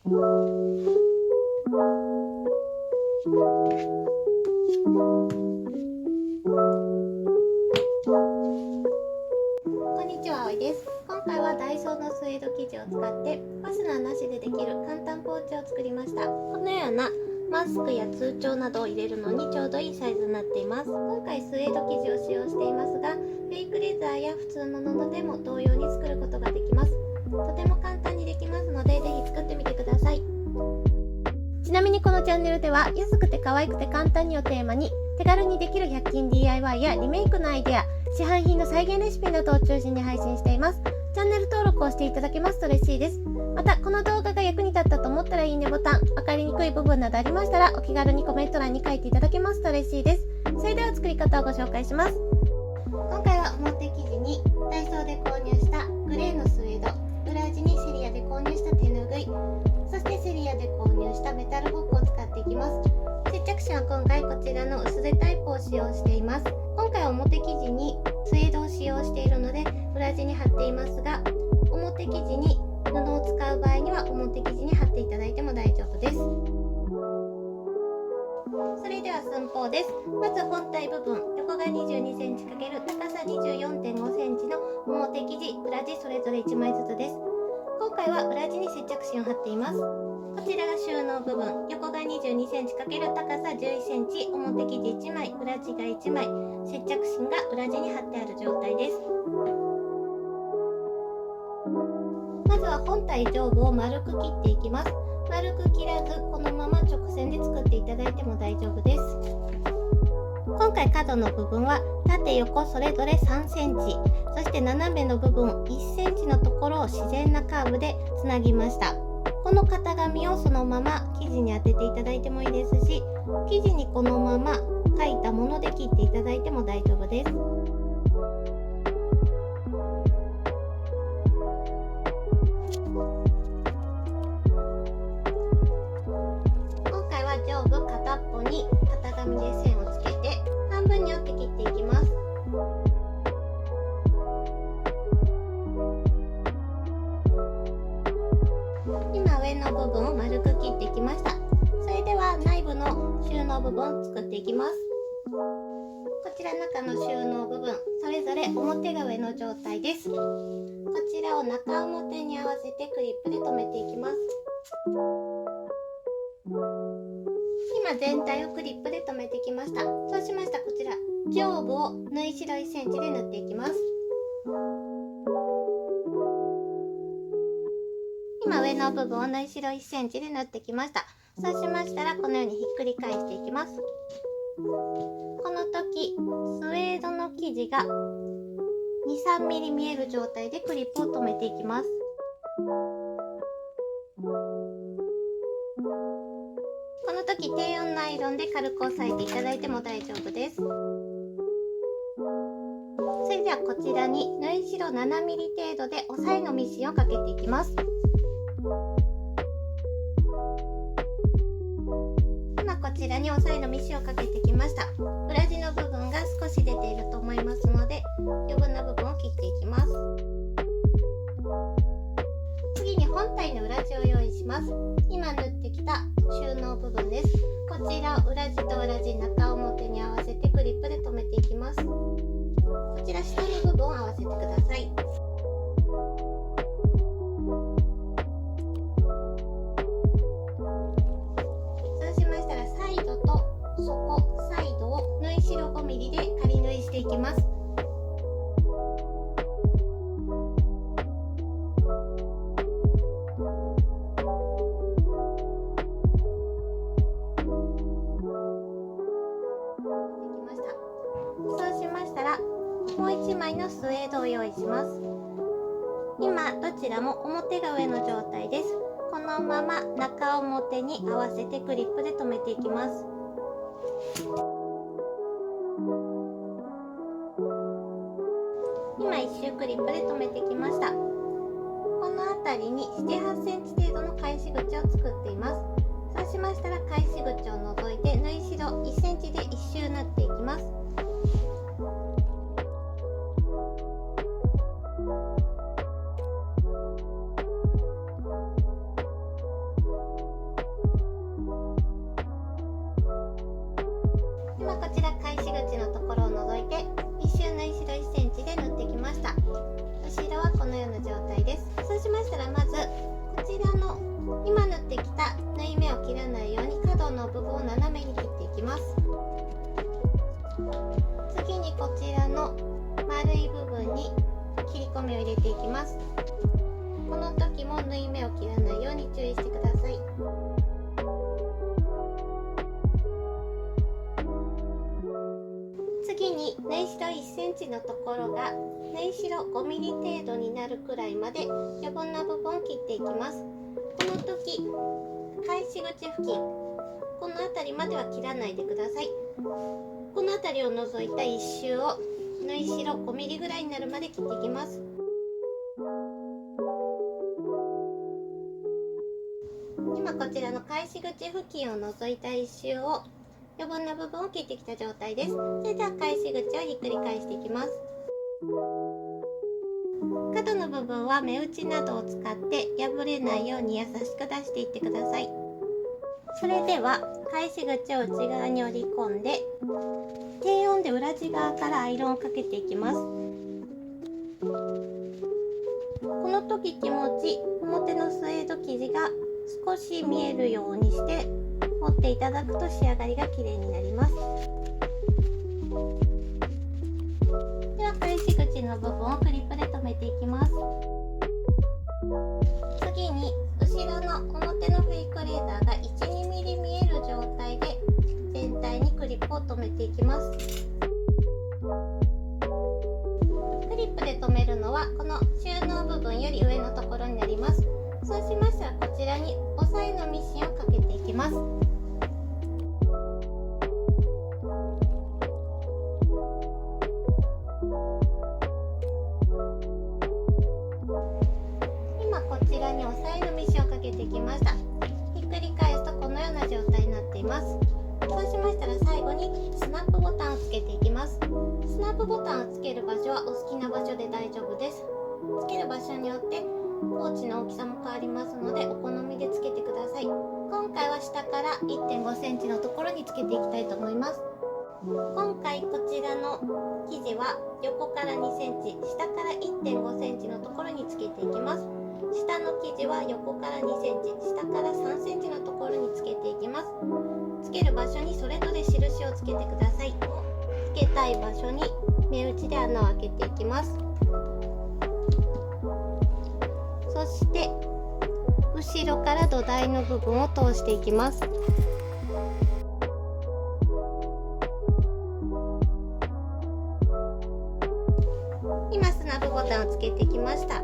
こんにちは、あおいです。今回はダイソーのスエード生地を使ってファスナーなしでできる簡単ポーチを作りました。このようなマスクや通帳などを入れるのにちょうどいいサイズになっています。今回スエード生地を使用していますが、フェイクレザーや普通の布でも同様に作ることができます。とても簡単にできますので、ぜひ作ってみてください。ちなみにこのチャンネルでは、安くて可愛くて簡単にをテーマに、手軽にできる100均 DIY やリメイクのアイデア、市販品の再現レシピなどを中心に配信しています。チャンネル登録をしていただけますと嬉しいです。また、この動画が役に立ったと思ったらいいねボタン、分かりにくい部分などありましたらお気軽にコメント欄に書いていただけますと嬉しいです。それでは作り方をご紹介します。今回は表生地にダイソーで購入したグレーのスウェード、裏地にセリアで購入した手ぬぐい、そしてセリアで購入したメタルホックを使っていきます。接着芯は今回こちらの薄手タイプを使用しています。今回は表生地にスウェードを使用しているので裏地に貼っていますが、表生地に布を使う場合には表生地に貼っていただいても大丈夫です。それでは寸法です。まず本体部分、横が 22cm× 高さ 24.5cm の表生地、裏地それぞれ1枚ずつです。今回は裏地に接着芯を貼っています。こちらが収納部分、横が 22cm× 高さ 11cm、表生地1枚、裏地が1枚、接着芯が裏地に貼ってある状態です。まずは本体上部を丸く切っていきます。丸く切らず、このまま直線で作っていただいても大丈夫です。今回角の部分は縦横それぞれ 3cm、そして斜めの部分 1cm のところを自然なカーブでつなぎました。この型紙をそのまま生地に当てていただいてもいいですし、生地にこのまま書いたもので切っていただいても大丈夫です。今回は上部片っぽに型紙で線をつけて半分に折って切っていきます。今上の部分を丸く切ってきました。それでは内部の収納部分を作っていきます。こちら中の収納部分、それぞれ表が上の状態です。こちらを中表に合わせてクリップで留めていきます。今全体をクリップで留めてきました。そうしましたらこちら上部を縫い代 1cm で縫っていきます。今上の部分を縫い代 1cm で縫ってきました。そうしましたらこのようにひっくり返していきます。この時スウェードの生地が 2,3mm 見える状態でクリップを留めていきます。この時低温のアイロンで軽く押さえていただいても大丈夫です。それではこちらに縫い代 7mm 程度で押さえのミシンをかけていきます。今こちらに押さえのミシンをかけてきました。裏地の部分が少し出ていると思いますので、余分な部分を切っていきます。次に本体の裏地を用意します。今縫ってきた収納部分です。こちらを裏地と裏地、中表に合わせてクリップで留めていきます。こちら下の部分を合わせてください。そうしましたらサイドと底、サイドを縫い代 5mm で仮縫いしていきます。そうしましたらもう1枚のスウェードを用意します。今どちらも表が上の状態です。このまま中表に合わせてクリップで留めていきます。今一周クリップで留めてきました。この辺りに 7,8cm 程度の返し口を作っています。そうしましたら返し口を除いて縫い代 1cm で一周縫っていきます。ンチのところが縫い代5ミリ程度になるくらいまで余分な部分を切っていきます。この時返し口付近、この辺りまでは切らないでください。この辺りを除いた一周を縫い代5ミリぐらいになるまで切っていきます。今こちらの返し口付近を除いた一周を余分な部分を切ってきた状態です。それでは返し口をひっくり返していきます。角の部分は目打ちなどを使って破れないように優しく出していってください。それでは返し口を内側に折り込んで低温で裏地側からアイロンをかけていきます。この時気持ち表のスエード生地が少し見えるようにして折っていただくと仕上がりが綺麗になります。では返し口の部分をクリップで留めていきます。次に後ろの表のフェイクレーザーが 1,2 ミリ見える状態で全体にクリップを留めていきます。クリップで留めるのはこの収納部分より上のところになります。そうしましたらこちらに押さえのミシンをかけていきます。今こちらに押さえのミシンをかけてきました。ひっくり返すとこのような状態になっています。そうしましたら最後にスナップボタンをつけていきます。スナップボタンをつける場所はお好きな場所で大丈夫です。つける場所によってポーチの大きさも変わりますのでお好みでつけてください。今回は下から 1.5 センチのところにつけていきたいと思います。今回こちらの生地は横から2センチ、下から 1.5 センチのところにつけていきます。下の生地は横から2センチ、下から3センチのところにつけていきます。つける場所にそれぞれ印をつけてください。つけたい場所に目打ちで穴を開けていきます。そして後ろから土台の部分を通していきます。今スナップボタンをつけてきました。